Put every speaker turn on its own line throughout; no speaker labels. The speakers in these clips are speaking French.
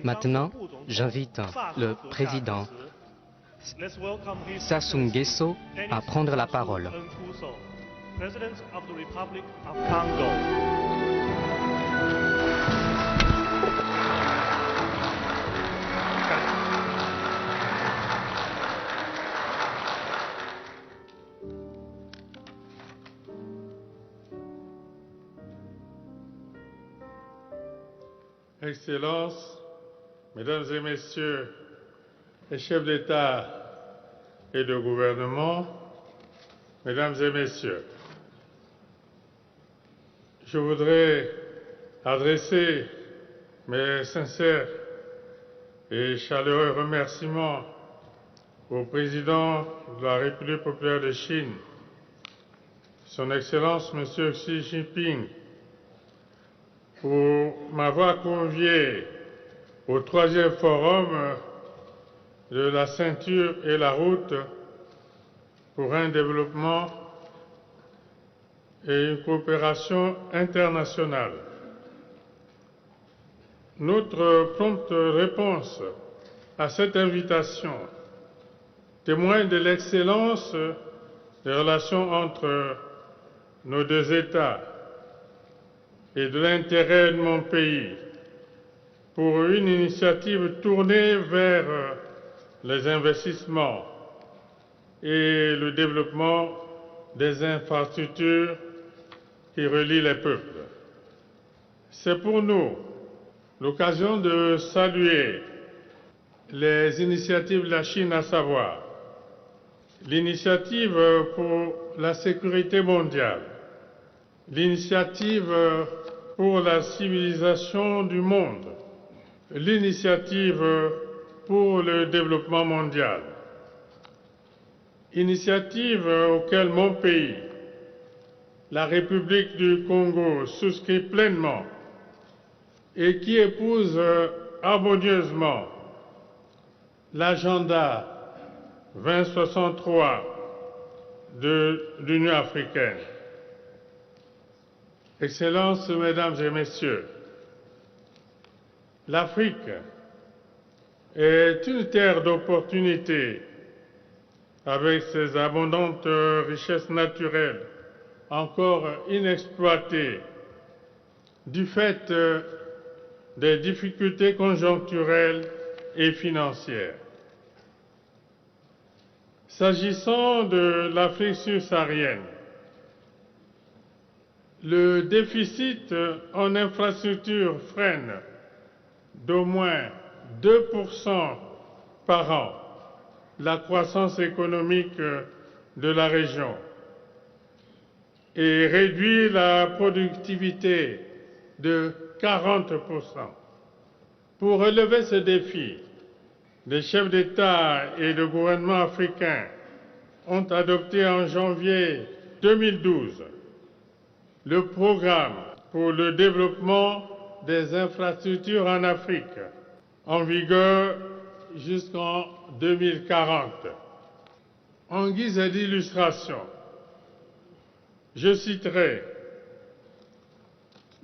Maintenant, j'invite le président Sassou Nguesso à prendre la parole.
President of the Republic of Congo.
Excellences, Mesdames et Messieurs les chefs d'État et de gouvernement, Mesdames et Messieurs, je voudrais adresser mes sincères et chaleureux remerciements au président de la République populaire de Chine, Son Excellence M. Xi Jinping, pour m'avoir convié au 3e forum de la ceinture et la route pour un développement et une coopération internationale. Notre prompte réponse à cette invitation témoigne de l'excellence des relations entre nos deux États et de l'intérêt de mon pays pour une initiative tournée vers les investissements et le développement des infrastructures qui relient les peuples. C'est pour nous l'occasion de saluer les initiatives de la Chine, à savoir l'initiative pour la sécurité mondiale, l'initiative pour la civilisation du monde, l'initiative pour le développement mondial, initiative auquel mon pays, la République du Congo, souscrit pleinement et qui épouse harmonieusement l'agenda 2063 de l'Union africaine. Excellences, Mesdames et Messieurs, l'Afrique est une terre d'opportunités avec ses abondantes richesses naturelles encore inexploitées du fait des difficultés conjoncturelles et financières. S'agissant de l'Afrique subsaharienne, le déficit en infrastructures freine d'au moins 2% par an la croissance économique de la région et réduit la productivité de 40%. Pour relever ce défi, les chefs d'État et de gouvernement africains ont adopté en janvier 2012 le programme pour le développement des infrastructures en Afrique, en vigueur jusqu'en 2040. En guise d'illustration, je citerai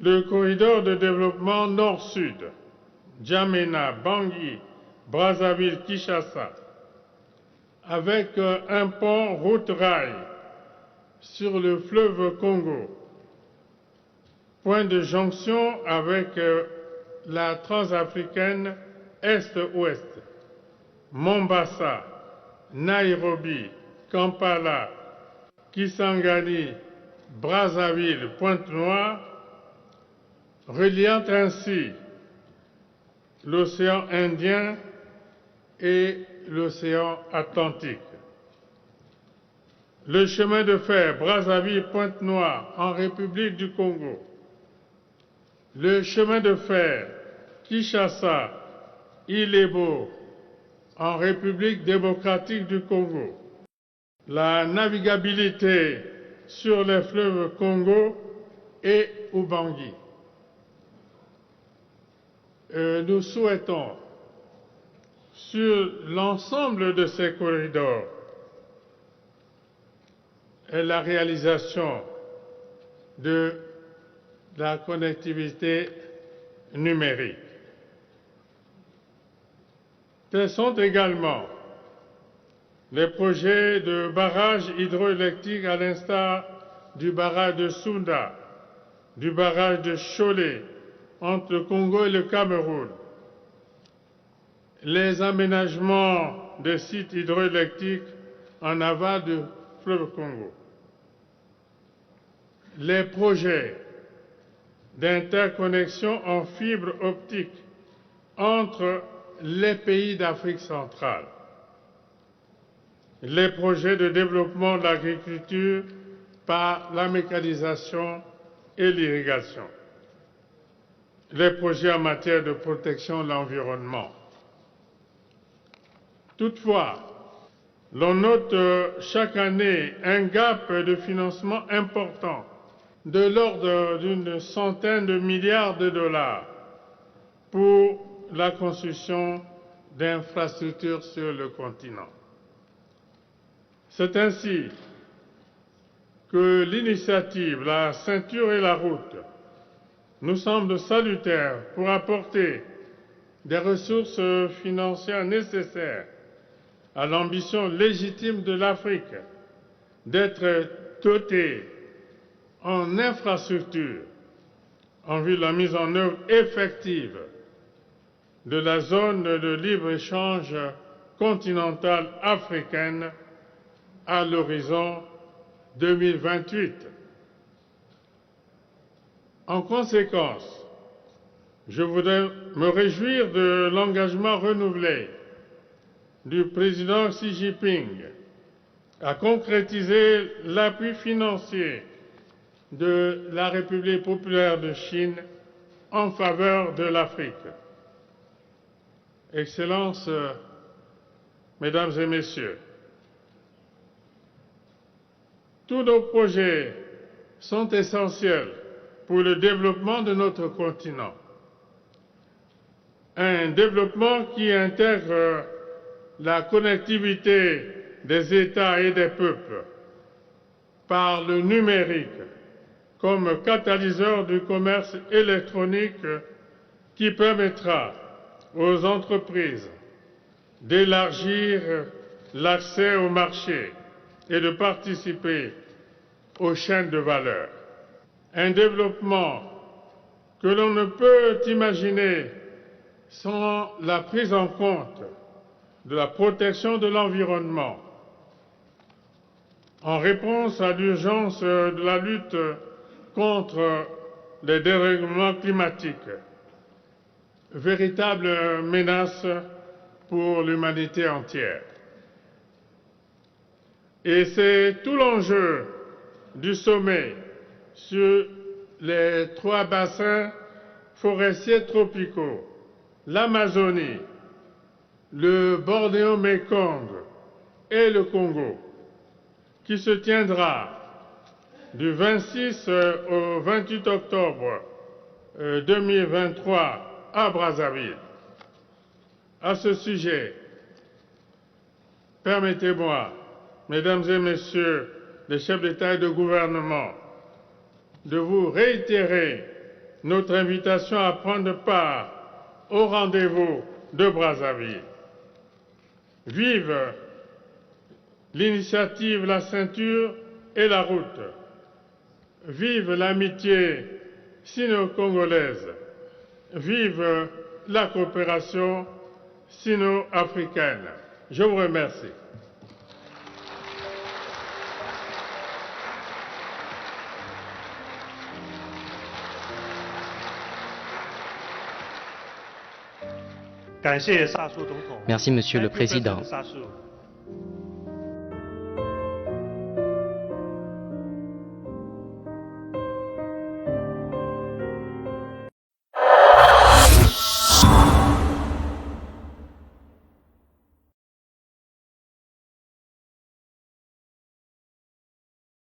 le corridor de développement nord-sud, N'Djamena, Bangui, Brazzaville, Kinshasa, avec un pont route-rail sur le fleuve Congo, point de jonction avec la transafricaine Est-Ouest, Mombasa, Nairobi, Kampala, Kisangani, Brazzaville, Pointe-Noire, reliant ainsi l'océan Indien et l'océan Atlantique. Le chemin de fer Brazzaville-Pointe-Noire en République du Congo. Le chemin de fer Kinshasa-Ilebo en République démocratique du Congo. La navigabilité sur les fleuves Congo et Ubangui. Nous souhaitons, sur l'ensemble de ces corridors, la réalisation de la connectivité numérique. Tels sont également les projets de barrages hydroélectriques à l'instar du barrage de Sounda, du barrage de Cholet entre le Congo et le Cameroun, les aménagements des sites hydroélectriques en aval du fleuve Congo, les projets d'interconnexion en fibre optique entre les pays d'Afrique centrale, les projets de développement de l'agriculture par la mécanisation et l'irrigation, les projets en matière de protection de l'environnement. Toutefois, l'on note chaque année un gap de financement important de l'ordre d'une centaine de milliards de dollars pour la construction d'infrastructures sur le continent. C'est ainsi que l'initiative La ceinture et la route nous semble salutaire pour apporter des ressources financières nécessaires à l'ambition légitime de l'Afrique d'être dotée en infrastructures en vue de la mise en œuvre effective de la zone de libre-échange continentale africaine à l'horizon 2028. En conséquence, je voudrais me réjouir de l'engagement renouvelé du président Xi Jinping à concrétiser l'appui financier de la République populaire de Chine en faveur de l'Afrique. Excellences, Mesdames et Messieurs, tous nos projets sont essentiels pour le développement de notre continent. Un développement qui intègre la connectivité des États et des peuples par le numérique comme catalyseur du commerce électronique qui permettra aux entreprises d'élargir l'accès au marché et de participer aux chaînes de valeur. Un développement que l'on ne peut imaginer sans la prise en compte de la protection de l'environnement, en réponse à l'urgence de la lutte contre les dérèglements climatiques, véritable menace pour l'humanité entière. Et c'est tout l'enjeu du sommet sur les 3 bassins forestiers tropicaux, l'Amazonie, le Bornéo-Mékong et le Congo, qui se tiendra du 26 au 28 octobre 2023 à Brazzaville. À ce sujet, permettez-moi, Mesdames et Messieurs les chefs d'État et de gouvernement, de vous réitérer notre invitation à prendre part au rendez-vous de Brazzaville. Vive l'initiative La ceinture et la route. Vive l'amitié sino-congolaise. Vive la coopération sino-africaine. Je vous remercie.
Merci, Monsieur le Président.